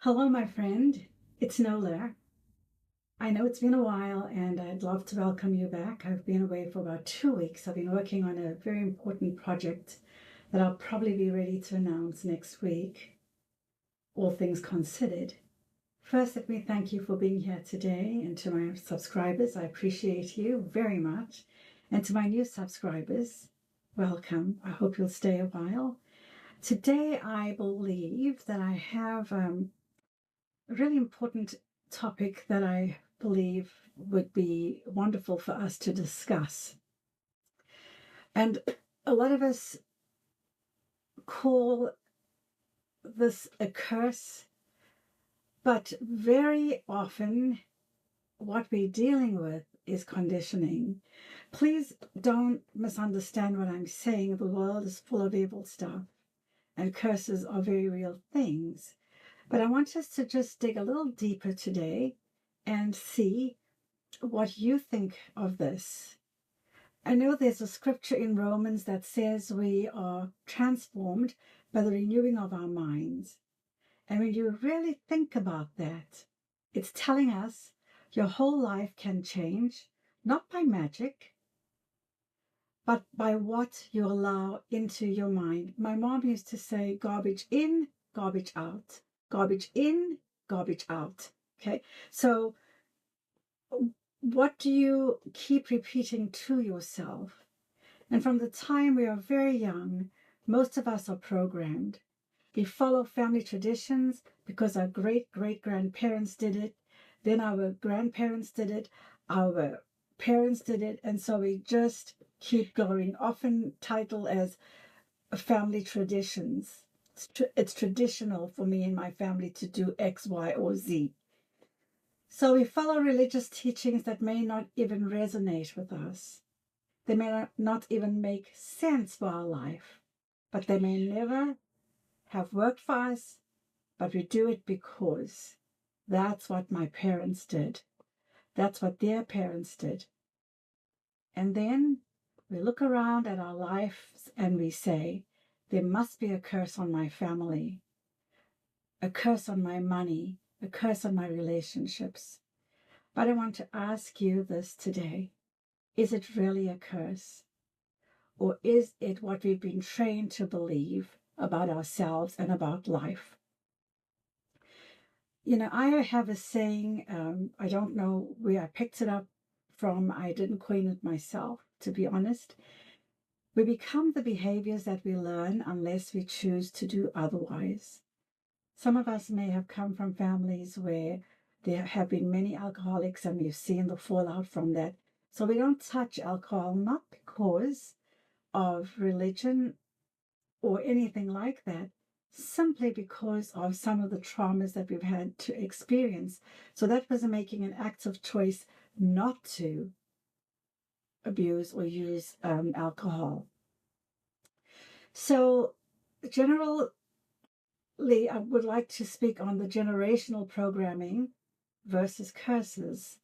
Hello, my friend. It's Nola. I know it's been a while and I'd love to welcome you back. I've been away for about 2 weeks. I've been working on a very important project that I'll probably be ready to announce next week, all things considered. First, let me thank you for being here today, and to my subscribers, I appreciate you very much. And to my new subscribers, welcome. I hope you'll stay a while. Today, I believe that I have a really important topic that I believe would be wonderful for us to discuss. And a lot of us call this a curse, but very often what we're dealing with is conditioning. Please don't misunderstand what I'm saying. The world is full of evil stuff, and curses are very real things. But I want us to just dig a little deeper today and see what you think of this. I know there's a scripture in Romans that says we are transformed by the renewing of our minds. And when you really think about that, it's telling us your whole life can change, not by magic, but by what you allow into your mind. My mom used to say, garbage in, garbage out, garbage in, garbage out. Okay, so what do you keep repeating to yourself? And from the time we are very young, most of us are programmed. We follow family traditions because our great-great-grandparents did it, then our grandparents did it, our parents did it, and so we just keep going, often titled as family traditions. It's traditional for me and my family to do X, Y, or Z. So we follow religious teachings that may not even resonate with us. They may not even make sense for our life, but they may never have worked for us, but we do it because that's what my parents did. That's what their parents did. And then we look around at our lives and we say, there must be a curse on my family, a curse on my money, a curse on my relationships. But I want to ask you this today. Is it really a curse? Or is it what we've been trained to believe about ourselves and about life? You know, I have a saying, I don't know where I picked it up from. I didn't coin it myself, to be honest. We become the behaviors that we learn unless we choose to do otherwise. Some of us may have come from families where there have been many alcoholics and we've seen the fallout from that. So we don't touch alcohol, not because of religion or anything like that, simply because of some of the traumas that we've had to experience. So that was making an active choice not to abuse or use alcohol. So generally, I would like to speak on the generational programming versus curses.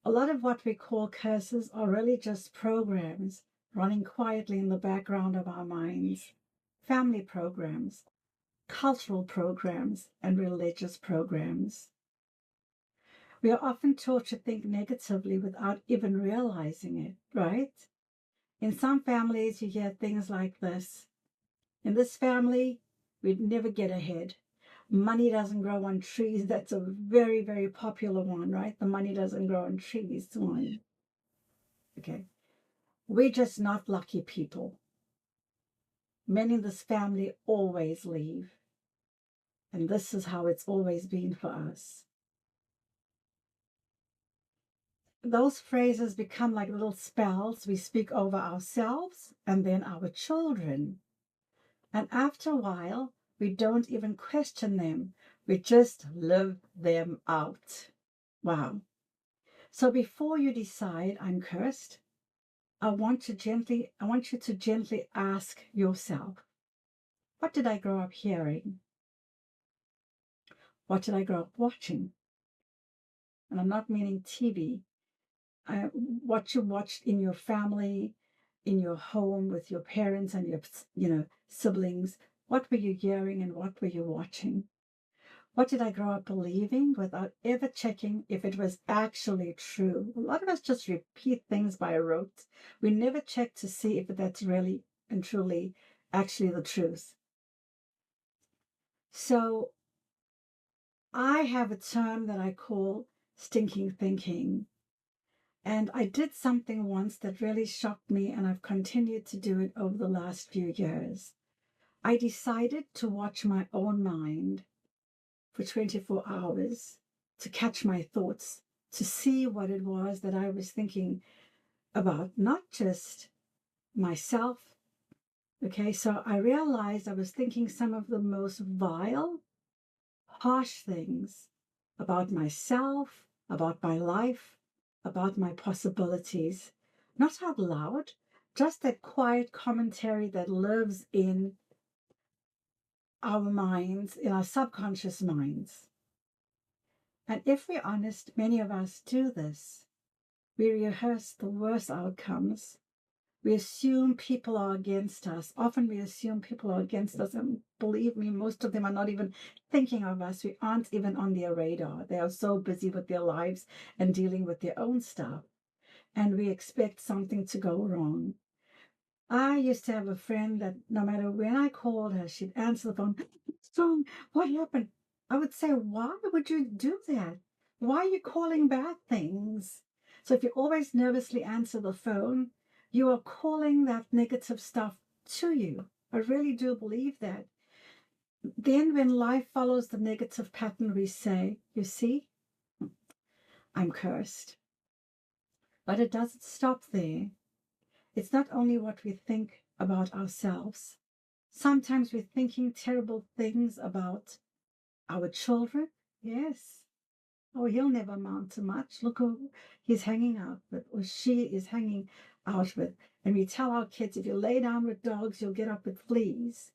A lot of what we call curses are really just programs running quietly in the background of our minds. Family programs, cultural programs, and religious programs. We are often taught to think negatively without even realizing it, right? In some families, you hear things like this. In this family, we'd never get ahead. Money doesn't grow on trees. That's a very, very popular one, right? The money doesn't grow on trees one. Okay. We're just not lucky people. Men in this family always leave. And this is how it's always been for us. Those phrases become like little spells we speak over ourselves and then our children. And after a while, we don't even question them. We just live them out. Wow. So before you decide I'm cursed, I want you to gently ask yourself, what did I grow up hearing? What did I grow up watching? And I'm not meaning TV. What you watched in your family, in your home with your parents and your siblings. What were you hearing and what were you watching? What did I grow up believing without ever checking if it was actually true? A lot of us just repeat things by rote. We never check to see if that's really and truly actually the truth. So I have a term that I call stinking thinking. And I did something once that really shocked me, and I've continued to do it over the last few years. I decided to watch my own mind for 24 hours to catch my thoughts, to see what it was that I was thinking about, not just myself. Okay, so I realized I was thinking some of the most vile, harsh things about myself, about my life, about my possibilities. Not out loud, just that quiet commentary that lives in our minds, in our subconscious minds. And if we're honest, many of us do this. We rehearse the worst outcomes. We assume people are against us. Often we assume people are against us. And believe me, most of them are not even thinking of us. We aren't even on their radar. They are so busy with their lives and dealing with their own stuff. And we expect something to go wrong. I used to have a friend that no matter when I called her, she'd answer the phone. What's wrong? What happened? I would say, why would you do that? Why are you calling bad things? So if you always nervously answer the phone, you are calling that negative stuff to you. I really do believe that. Then when life follows the negative pattern, we say, you see, I'm cursed. But it doesn't stop there. It's not only what we think about ourselves. Sometimes we're thinking terrible things about our children. Yes. Oh, he'll never amount to much. Look who he's hanging out with, or she is hanging out with. And we tell our kids, if you lay down with dogs, you'll get up with fleas.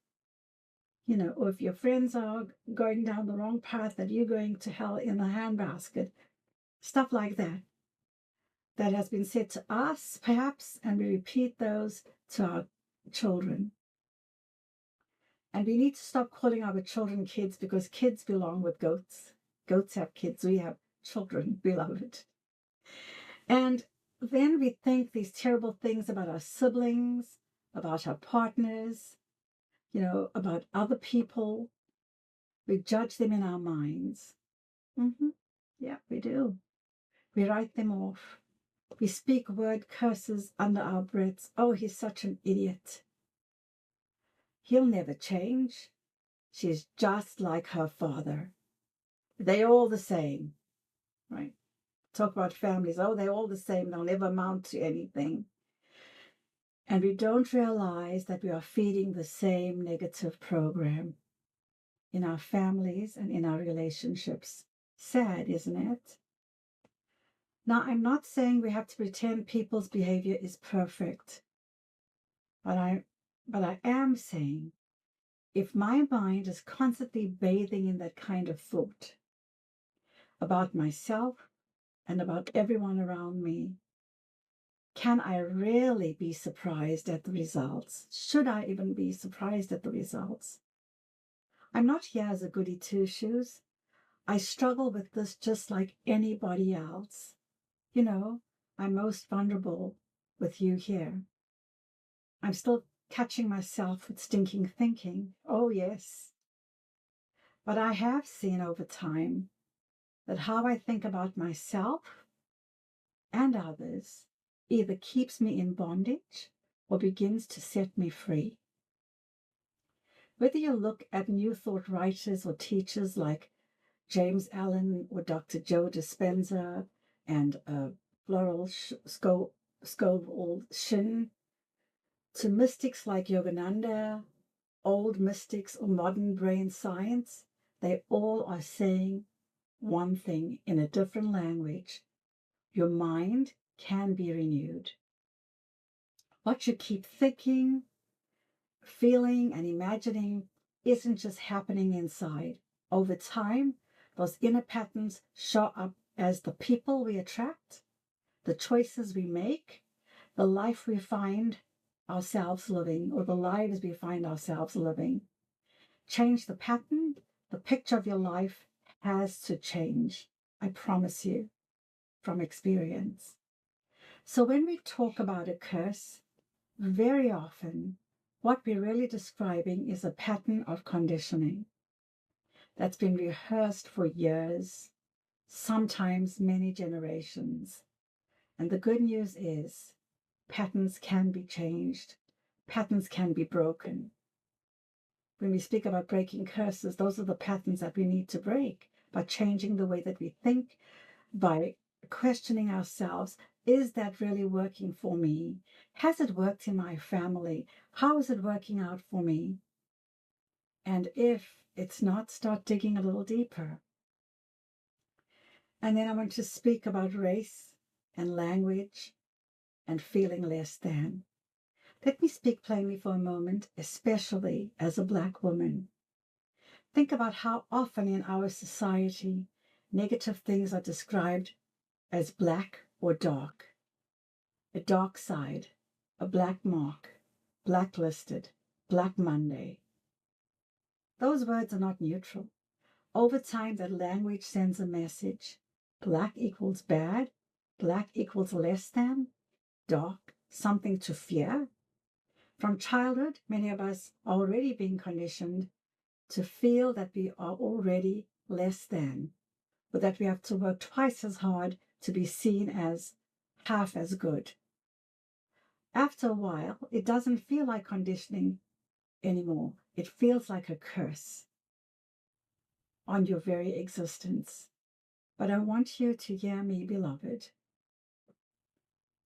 You know, or if your friends are going down the wrong path, that you're going to hell in a handbasket. Stuff like that. That has been said to us, perhaps, and we repeat those to our children. And we need to stop calling our children kids, because kids belong with goats. Goats have kids. We have children, beloved. And then we think these terrible things about our siblings, about our partners, you know, about other people. We judge them in our minds. Yeah, we do. We write them off. We speak word curses under our breaths. Oh, he's such an idiot. He'll never change. She's just like her father. They're all the same, right? Talk about families. Oh, they're all the same. They'll never amount to anything. And we don't realize that we are feeding the same negative program in our families and in our relationships. Sad, isn't it? Now, I'm not saying we have to pretend people's behavior is perfect, but I am saying, if my mind is constantly bathing in that kind of thought about myself and about everyone around me, can I really be surprised at the results? Should I even be surprised at the results? I'm not here as a goody two-shoes. I struggle with this just like anybody else. You know, I'm most vulnerable with you here. I'm still catching myself with stinking thinking. Oh, yes. But I have seen over time that how I think about myself and others either keeps me in bondage or begins to set me free. Whether you look at New Thought writers or teachers like James Allen or Dr. Joe Dispenza and Floral Scovel Shin, to mystics like Yogananda, old mystics or modern brain science, they all are saying one thing in a different language. Your mind can be renewed. What you keep thinking, feeling, and imagining isn't just happening inside. Over time, those inner patterns show up as the people we attract, the choices we make, the life we find ourselves living, or the lives we find ourselves living. Change the pattern, the picture of your life, has to change. I promise you from experience. So when we talk about a curse, very often what we're really describing is a pattern of conditioning that's been rehearsed for years, sometimes many generations. And the good news is patterns can be changed, patterns can be broken. When we speak about breaking curses, those are the patterns that we need to break by changing the way that we think, by questioning ourselves. Is that really working for me? Has it worked in my family? How is it working out for me? And if it's not, start digging a little deeper. And then I want to speak about race and language and feeling less than. Let me speak plainly for a moment, especially as a Black woman. Think about how often in our society negative things are described as black or dark. A dark side, a black mark, blacklisted, Black Monday. Those words are not neutral. Over time, that language sends a message. Black equals bad, black equals less than, dark, something to fear. From childhood, many of us are already being conditioned to feel that we are already less than, or that we have to work twice as hard to be seen as half as good. After a while, it doesn't feel like conditioning anymore. It feels like a curse on your very existence. But I want you to hear me, beloved.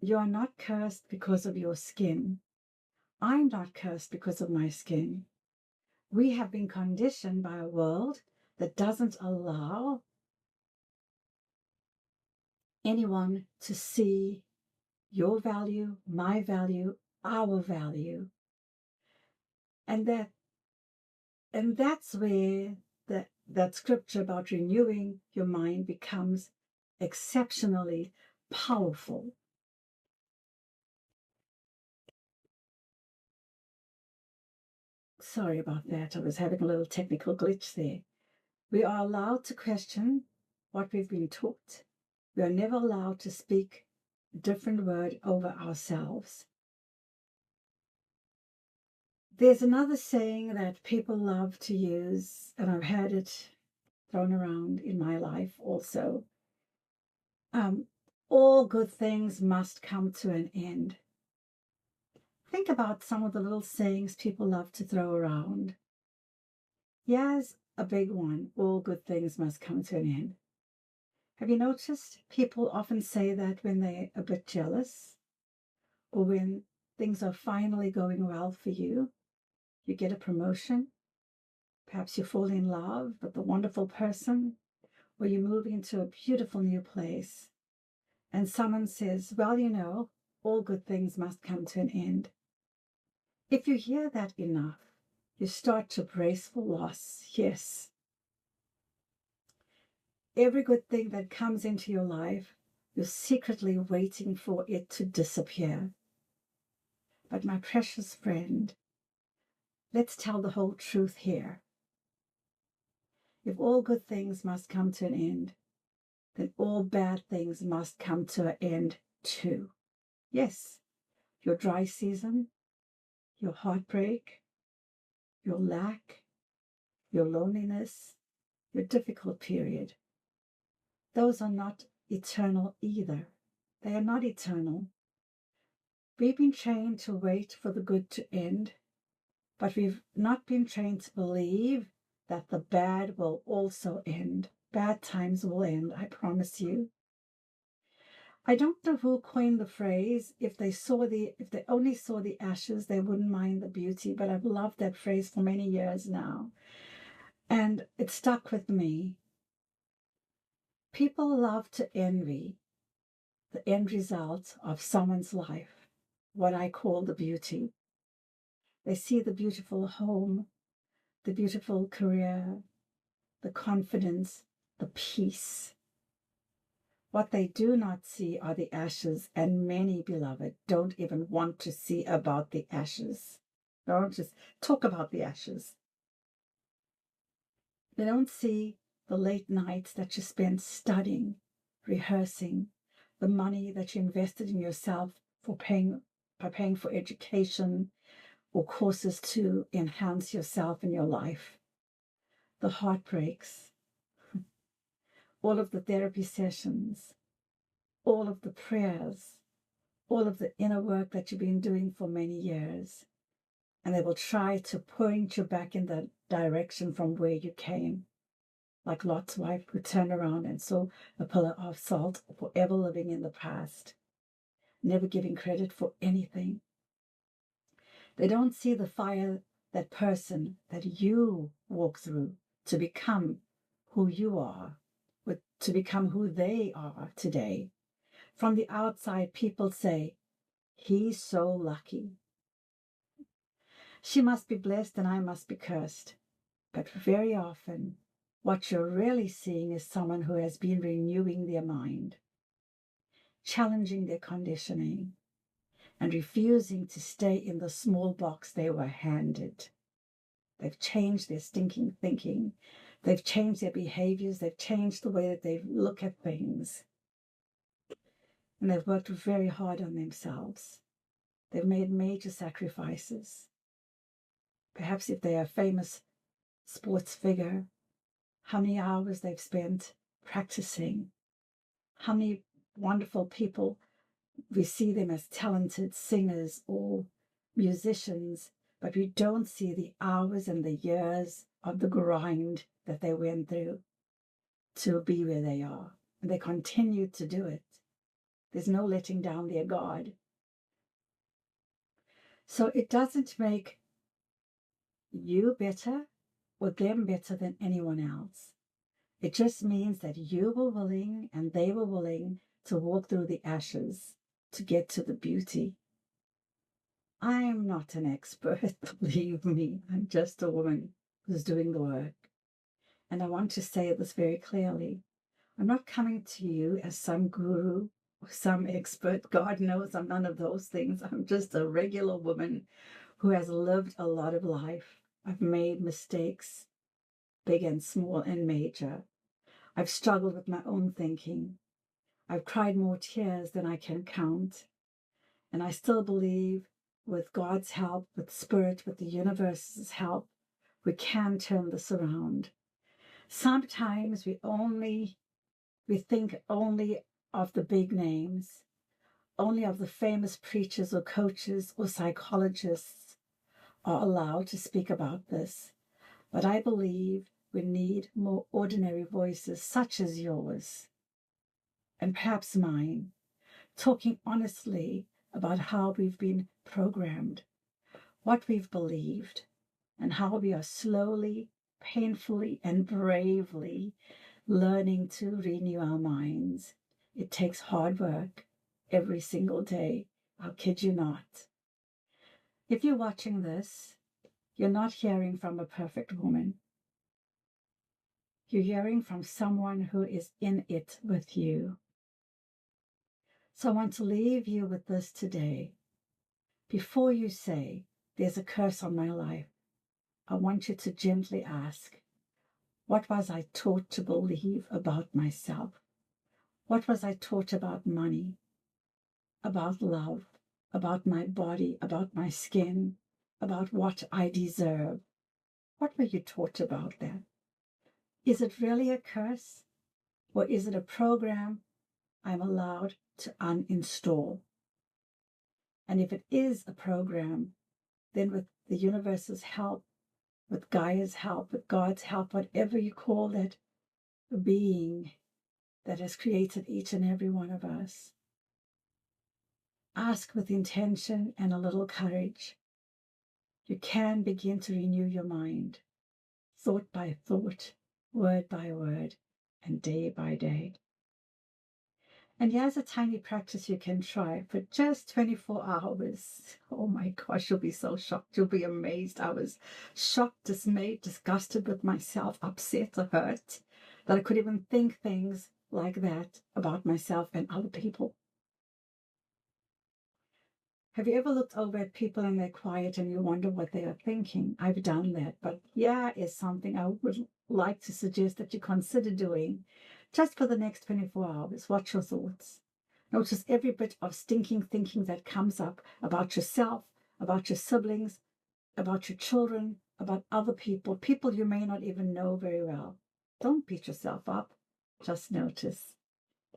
You are not cursed because of your skin. I'm not cursed because of my skin. We have been conditioned by a world that doesn't allow anyone to see your value, my value, our value. And that's where that scripture about renewing your mind becomes exceptionally powerful. Sorry about that. I was having a little technical glitch there. We are allowed to question what we've been taught. We are never allowed to speak a different word over ourselves. There's another saying that people love to use, and I've had it thrown around in my life also. All good things must come to an end. Think about some of the little sayings people love to throw around. Here's a big one. All good things must come to an end. Have you noticed people often say that when they're a bit jealous or when things are finally going well for you? You get a promotion, perhaps you fall in love with a wonderful person, or you move into a beautiful new place, and someone says, well, all good things must come to an end. If you hear that enough, you start to brace for loss. Yes. Every good thing that comes into your life, you're secretly waiting for it to disappear. But my precious friend, let's tell the whole truth here. If all good things must come to an end, then all bad things must come to an end too. Yes, your dry season, your heartbreak, your lack, your loneliness, your difficult period. Those are not eternal either. They are not eternal. We've been trained to wait for the good to end, but we've not been trained to believe that the bad will also end. Bad times will end, I promise you. I don't know who coined the phrase, if they only saw the ashes, they wouldn't mind the beauty, but I've loved that phrase for many years now. And it stuck with me. People love to envy the end result of someone's life, what I call the beauty. They see the beautiful home, the beautiful career, the confidence, the peace. What they do not see are the ashes, and many, beloved, don't even want to see about the ashes. Don't just talk about the ashes. They don't see the late nights that you spent studying, rehearsing, the money that you invested in yourself by paying for education or courses to enhance yourself and your life, the heartbreaks, all of the therapy sessions, all of the prayers, all of the inner work that you've been doing for many years. And they will try to point you back in the direction from where you came. Like Lot's wife who turned around and saw a pillar of salt, forever living in the past, never giving credit for anything. They don't see the fire, that person that you walk through to become who you are, to become who they are today. From the outside, people say, he's so lucky. She must be blessed and I must be cursed. But very often, what you're really seeing is someone who has been renewing their mind, challenging their conditioning, and refusing to stay in the small box they were handed. They've changed their stinking thinking. They've changed their behaviors. They've changed the way that they look at things. And they've worked very hard on themselves. They've made major sacrifices. Perhaps if they are a famous sports figure, how many hours they've spent practicing, how many wonderful people, we see them as talented singers or musicians, but we don't see the hours and the years of the grind that they went through to be where they are. And they continue to do it. There's no letting down their guard. So it doesn't make you better or them better than anyone else. It just means that you were willing and they were willing to walk through the ashes to get to the beauty. I am not an expert, believe me. I'm just a woman who's doing the work. And I want to say this very clearly. I'm not coming to you as some guru or some expert. God knows I'm none of those things. I'm just a regular woman who has lived a lot of life. I've made mistakes, big and small and major. I've struggled with my own thinking. I've cried more tears than I can count. And I still believe with God's help, with Spirit, with the universe's help, we can turn this around. Sometimes we think only of the big names, only of the famous preachers or coaches or psychologists are allowed to speak about this. But I believe we need more ordinary voices such as yours and perhaps mine, talking honestly about how we've been programmed, what we've believed, and how we are slowly, painfully, and bravely learning to renew our minds. It takes hard work every single day. I'll kid you not. If you're watching this, you're not hearing from a perfect woman. You're hearing from someone who is in it with you. So I want to leave you with this today. Before you say, there's a curse on my life, I want you to gently ask, what was I taught to believe about myself? What was I taught about money, about love, about my body, about my skin, about what I deserve? What were you taught about that? Is it really a curse? Or is it a program I'm allowed to uninstall? And if it is a program, then with the universe's help, with Gaia's help, with God's help, whatever you call that being that has created each and every one of us, ask with intention and a little courage. You can begin to renew your mind, thought by thought, word by word, and day by day. And here's a tiny practice you can try for just 24 hours. Oh my gosh, you'll be so shocked. You'll be amazed. I was shocked, dismayed, disgusted with myself, upset, hurt that I could even think things like that about myself and other people. Have you ever looked over at people and they're quiet and you wonder what they are thinking? I've done that, but here is something I would like to suggest that you consider doing just for the next 24 hours. Watch your thoughts. Notice every bit of stinking thinking that comes up about yourself, about your siblings, about your children, about other people, people you may not even know very well. Don't beat yourself up. Just notice.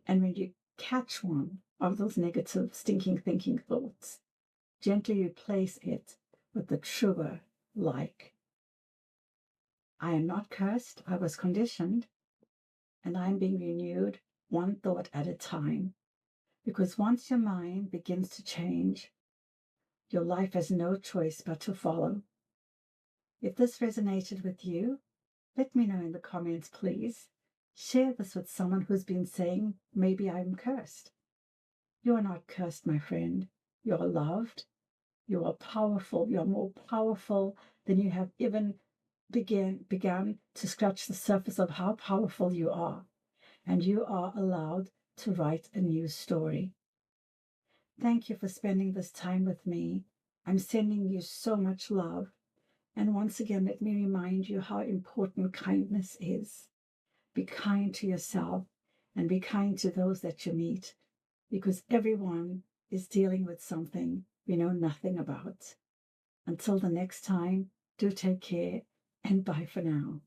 And when you catch one of those negative, stinking thinking thoughts, gently replace it with the truer like, I am not cursed, I was conditioned, and I am being renewed one thought at a time. Because once your mind begins to change, your life has no choice but to follow. If this resonated with you, let me know in the comments, please. Share this with someone who's been saying, maybe I'm cursed. You are not cursed, my friend. You are loved. You are powerful. You are more powerful than you have even begun to scratch the surface of how powerful you are. And you are allowed to write a new story. Thank you for spending this time with me. I'm sending you so much love. And once again, let me remind you how important kindness is. Be kind to yourself and be kind to those that you meet, because everyone is dealing with something we know nothing about. Until the next time, do take care and bye for now.